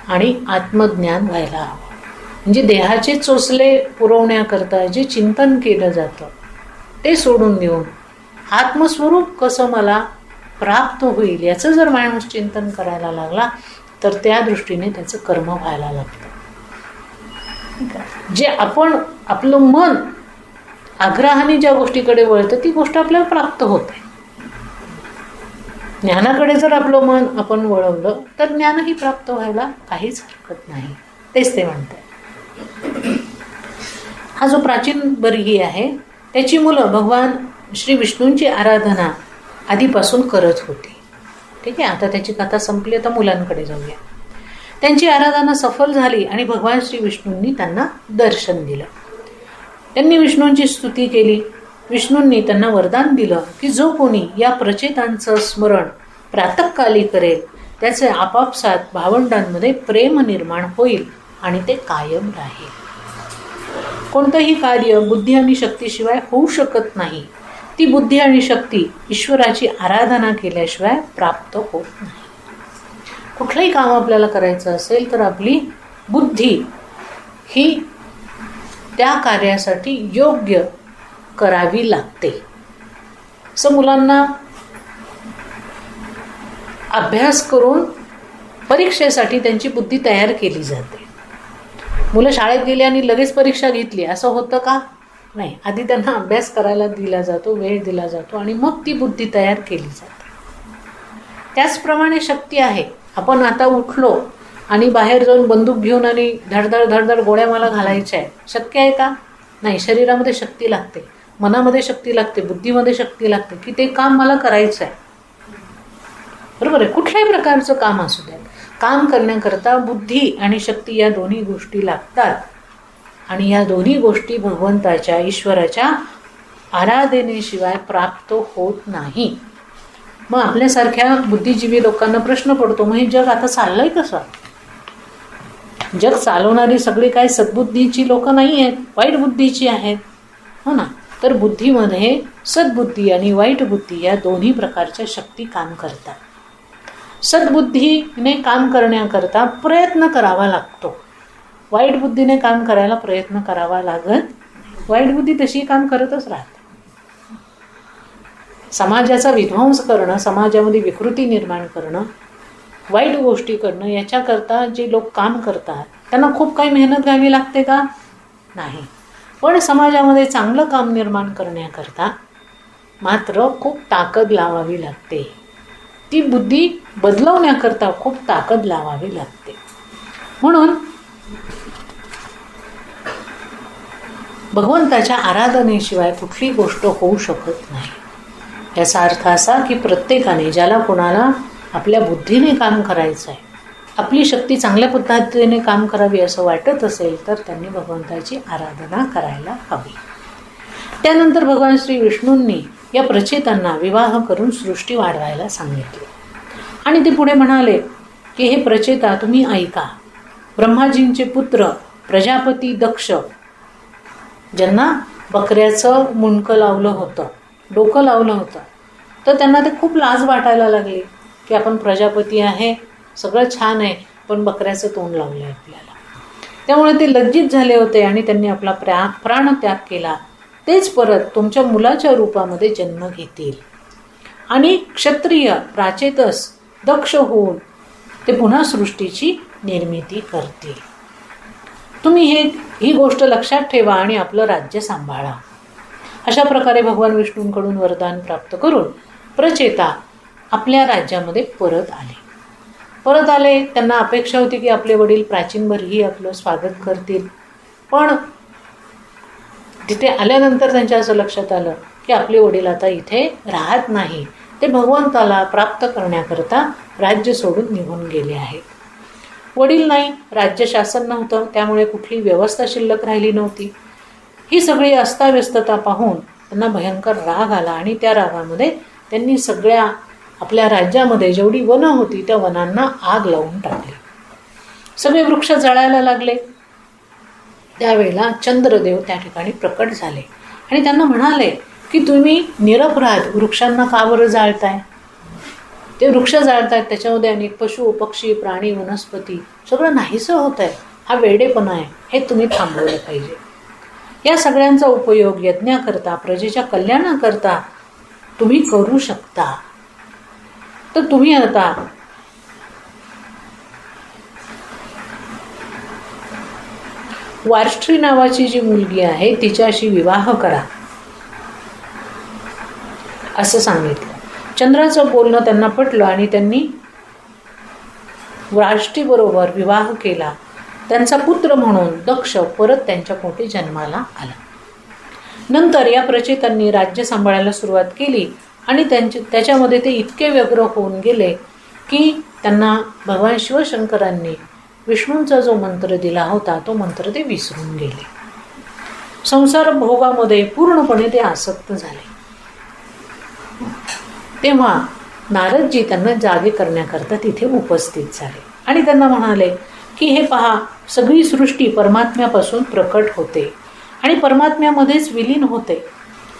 Speaker 1: आणि आत्मज्ञान व्हायला हवं. म्हणजे देहाचे चोचले पुरवण्याकरता जे चिंतन केलं जातं ते सोडून देऊन आत्मस्वरूप कसं मला प्राप्त होईल याचं जर माणूस चिंतन करायला लागला तर त्या दृष्टीने त्याचं कर्म व्हायला लागतं. जे आपण आपलं मन आग्रहाने ज्या गोष्टीकडे वळतं ती गोष्ट आपल्याला प्राप्त होते. ज्ञानाकडे जर आपलं मन आपण वळवलं तर ज्ञानही प्राप्त व्हायला काहीच हरकत नाही. तेच ते म्हणतात. हा जो प्राचीन बर्ही आहे त्याची मुलं भगवान श्री विष्णूंची आराधना आधीपासून करत होती. ठीक आहे, आता त्याची कथा संपली, आता मुलांकडे जाऊया. त्यांची आराधना सफल झाली आणि भगवान श्री विष्णूंनी त्यांना दर्शन दिलं. त्यांनी विष्णूंची स्तुती केली. विष्णूंनी त्यांना वरदान दिलं की जो कोणी या प्रचेतांचं स्मरण प्रातःकाली करेल त्याचे आपापसात भावंडांमध्ये प्रेम निर्माण होईल आणि ते कायम राहील. कोणतंही कार्य बुद्धी आणि शक्तीशिवाय होऊ शकत नाही. ती बुद्धी आणि शक्ती ईश्वराची आराधना केल्याशिवाय प्राप्त होत नाही. कुठलंही काम आपल्याला करायचं असेल तर आपली बुद्धी ही त्या कार्यासाठी योग्य करावी लागते. असं मुलांना अभ्यास करून परीक्षेसाठी त्यांची बुद्धी तयार केली जाते. मुलं शाळेत गेली आणि लगेच परीक्षा घेतली असं होतं का? नाही, आधी त्यांना अभ्यास करायला दिला जातो, वेळ दिला जातो आणि मग ती बुद्धी तयार केली जाते. त्याचप्रमाणे शक्ती आहे. आपण आता उठलो आणि बाहेर जाऊन बंदूक घेऊन आणि धडधड धडधड गोळ्या मला घालायच्या आहे, शक्य आहे का? नाही. शरीरामध्ये शक्ती लागते, मनामध्ये शक्ती लागते, बुद्धीमध्ये शक्ती लागते की ते काम मला करायचं आहे. बरोबर आहे. कुठल्याही प्रकारचं काम असू द्या, काम करण्याकरता बुद्धी आणि शक्ती या दोन्ही गोष्टी लागतात आणि या दोन्ही गोष्टी भगवंताच्या ईश्वराच्या आराधनेशिवाय प्राप्त होत नाही. मग आपल्यासारख्या बुद्धिजीवी लोकांना प्रश्न पडतो, मग हे जग आता चाललंय कसं? जग चालवणारी सगळी काही सद्बुद्धीची लोक नाही आहेत, वाईट बुद्धीची आहेत, हो ना. तर बुद्धीमध्ये सद्बुद्धी आणि वाईट बुद्धी या दोन्ही प्रकारच्या शक्ती काम करतात. सद्बुद्धीने काम करण्याकरता प्रयत्न करावा लागतो, वाईट बुद्धीने काम करायला प्रयत्न करावा लागत. वाईट बुद्धी तशी काम करतच राहते. समाजाचा विध्वंस करणं, समाजामध्ये विकृती निर्माण करणं, वाईट गोष्टी करणं याच्याकरता जे लोक काम करतात त्यांना खूप काही मेहनत घ्यावी लागते का? नाही. पण समाजामध्ये चांगलं काम निर्माण करण्याकरता मात्र खूप ताकद लावावी लागते. ती बुद्धी बदलवण्याकरता खूप ताकद लावावी लागते. म्हणून भगवंताच्या आराधनेशिवाय कुठली गोष्ट होऊ शकत नाही. याचा अर्थ असा की प्रत्येकाने ज्याला कोणाला आपल्या बुद्धीने काम करायचं आहे, आपली शक्ती चांगल्या पद्धतीने काम करावी असं वाटत असेल तर त्यांनी भगवंताची आराधना करायला हवी. त्यानंतर भगवान श्री विष्णूंनी या प्रचेतांना विवाह करून सृष्टी वाढवायला सांगितली आणि ते पुढे म्हणाले की हे प्रचेता तुम्ही ऐका, ब्रह्माजींचे पुत्र प्रजापती दक्ष, ज्यांना बकऱ्याचं मुंडकं लावलं होतं, डोकं लावलं होतं, तर त्यांना ते खूप लाज वाटायला लागली की आपण प्रजापती आहे, सगळं छान आहे, पण बकऱ्याचं तोंड लावलं आहे आपल्याला. त्यामुळे ते लज्जित झाले होते आणि त्यांनी आपला प्राणत्याग केला. तेच परत तुमच्या मुलाच्या रूपामध्ये जन्म घेतील आणि क्षत्रिय प्राचेतस दक्ष होऊन ते पुन्हा सृष्टीची निर्मिती करतील. तुम्ही ही गोष्ट लक्षात ठेवा आणि आपलं राज्य सांभाळा. अशा प्रकारे भगवान विष्णूंकडून वरदान प्राप्त करून प्रचेता आपल्या राज्यामध्ये परत आले. त्यांना अपेक्षा होती की आपले वडील प्राचीनभरही आपलं स्वागत करतील, पण तिथे आल्यानंतर त्यांच्या असं लक्षात आलं की आपले वडील आता इथे राहत नाही. ते भगवंताला प्राप्त करण्याकरता राज्य सोडून निघून गेले आहेत. वडील नाही, राज्य शासन नव्हतं, त्यामुळे कुठली व्यवस्था शिल्लक राहिली नव्हती. ही सगळी अस्ताव्यस्तता पाहून त्यांना भयंकर राग आला आणि त्या रागामध्ये त्यांनी सगळ्या आपल्या राज्यामध्ये जेवढी वनं होती त्या वनांना आग लावून टाकली. सगळे वृक्ष जळायला लागले. त्यावेळेला चंद्रदेव त्या ठिकाणी प्रकट झाले आणि त्यांना म्हणाले की तुम्ही निरपराध वृक्षांना का बरं जाळताय? ते वृक्ष जाळतायत, त्याच्यामध्ये अनेक पशु पक्षी प्राणी वनस्पती सगळं नाहीसं होत आहे. हा वेडेपणा आहे, हे तुम्ही थांबवलं पाहिजे. या सगळ्यांचा उपयोग यज्ञाकरता, प्रजेच्या कल्याणाकरता तुम्ही करू शकता. तर तुम्ही आता वार्ष्ठी नावाची जी मुलगी आहे तिच्याशी विवाह करा असं सांगितलं. चंद्राचं बोलणं त्यांना पटलं आणि त्यांनी वार्ष्ठीबरोबर विवाह केला. त्यांचा पुत्र म्हणून दक्ष परत त्यांच्या पोटी जन्माला आला. नंतर या प्रचेतांनी राज्य सांभाळायला सुरुवात केली आणि त्याच्यामध्ये ते इतके व्यग्र होऊन गेले की त्यांना भगवान शिवशंकरांनी विष्णूंचा जो मंत्र दिला होता तो मंत्र ते विसरून गेले. संसार भोगामध्ये पूर्णपणे ते आसक्त झाले. तेव्हा नारदजी त्यांना जागे करण्याकरता तिथे उपस्थित झाले आणि त्यांना म्हणाले की हे पहा, सगळी सृष्टी परमात्म्यापासून प्रकट होते आणि परमात्म्यामध्येच विलीन होते,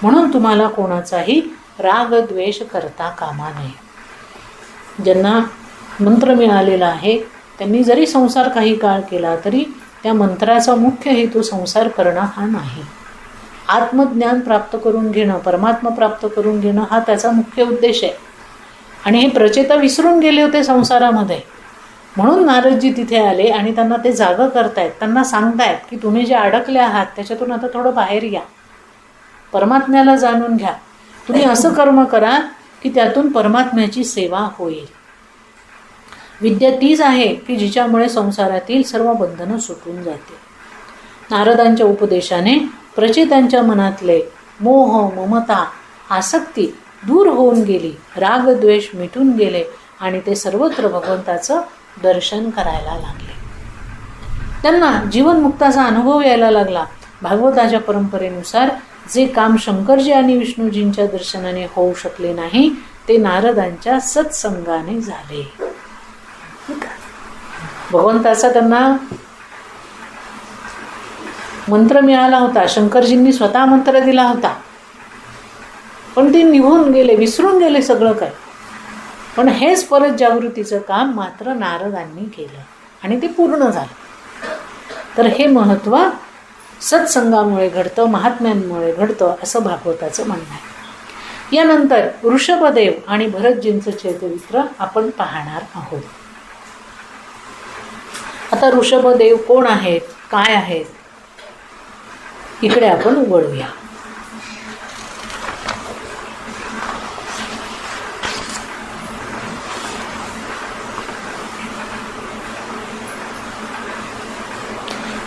Speaker 1: म्हणून तुम्हाला कोणाचाही राग द्वेष करता कामा नये. ज्यांना मंत्र मिळालेला आहे त्यांनी जरी संसार काही काळ केला तरी त्या मंत्राचा मुख्य हेतू संसार करणं हा नाही. आत्मज्ञान प्राप्त करून घेणं, परमात्मा प्राप्त करून घेणं हा त्याचा मुख्य उद्देश आहे. आणि हे प्रचेता विसरून गेले होते संसारामध्ये, म्हणून नारदजी तिथे आले आणि त्यांना ते जागं करतायत. त्यांना सांगतायत की तुम्ही जे अडकले आहात त्याच्यातून आता थोडं बाहेर या, परमात्म्याला जाणून घ्या. तुम्ही असं कर्म करा की त्यातून परमात्म्याची सेवा होईल. विद्या तीच आहे की जिच्यामुळे संसारातील सर्व बंधनं सुटून जाते. नारदांच्या उपदेशाने प्रचेतांच्या मनातले मोह, ममता, आसक्ती दूर होऊन गेली, राग द्वेष मिटून गेले आणि ते सर्वत्र भगवंताचं दर्शन करायला लागले. त्यांना जीवनमुक्ताचा अनुभव यायला लागला. भागवताच्या परंपरेनुसार जे काम शंकरजी आणि विष्णूजींच्या दर्शनाने होऊ शकले नाही ते नारदांच्या सत्संगाने झाले. भगवंताचा त्यांना मंत्र मिळाला होता, शंकरजींनी स्वतः मंत्र दिला होता, पण ते निघून गेले, विसरून गेले सगळं काय. पण हेच परत जागृतीचं काम मात्र नारदांनी केलं आणि ते पूर्ण झालं. तर हे महत्त्व सत्संगामुळे घडतं, महात्म्यांमुळे घडतं असं भागवताचं म्हणणं आहे. यानंतर ऋषभदेव आणि भरतजींचं चरित्र आपण पाहणार आहोत. आता ऋषभदेव कोण आहेत, काय आहेत, इकडे आपण वळूया.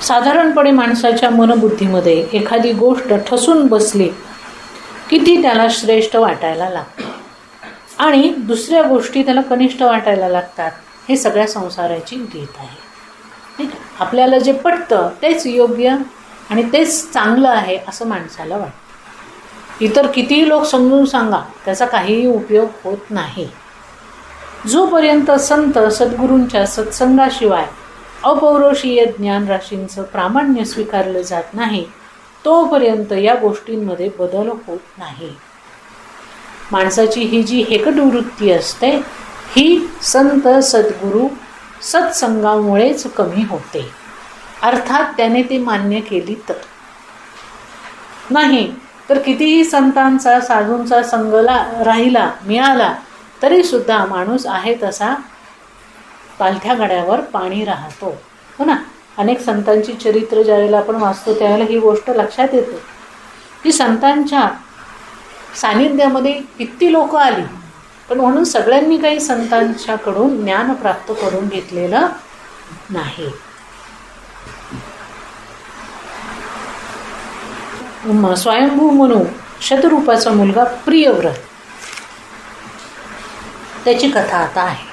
Speaker 1: साधारणपणे माणसाच्या मनबुद्धीमध्ये एखादी गोष्ट ठसून बसली की ती त्याला श्रेष्ठ वाटायला लागते आणि दुसऱ्या गोष्टी त्याला कनिष्ठ वाटायला लागतात. हे सगळ्या संसाराची रीत आहे. आपल्याला जे पटतं तेच योग्य आणि तेच चांगलं आहे असं माणसाला वाटतं. इतर कितीही लोक समजून सांगा त्याचा काहीही उपयोग होत नाही. जोपर्यंत संत सद्गुरूंच्या सत्संगाशिवाय अपौरुषीय ज्ञानराशींचं प्रामाण्य स्वीकारलं जात नाही, तोपर्यंत या गोष्टींमध्ये बदल होत नाही. माणसाची ही जी हेकट वृत्ती असते, ही संत सद्गुरू सत्संगामुळेच कमी होते. अर्थात त्याने ते मान्य केली तर. नाही तर कितीही संतांचा साधूंचा संगला राहिला मिळाला तरी सुद्धा माणूस आहे तसा पालथ्या गड्यावर पाणी राहतो. हो ना. अनेक संतांची चरित्र ज्यावेळेला आपण वाचतो त्यावेळेला ही गोष्ट लक्षात येते की संतांच्या सानिध्यामध्ये किती लोक आली, पण म्हणून सगळ्यांनी काही संतांच्याकडून ज्ञान प्राप्त करून घेतलेलं नाही. स्वयंभू म्हणू शतरूपाचा मुलगा प्रियव्रत, त्याची कथा आता आहे.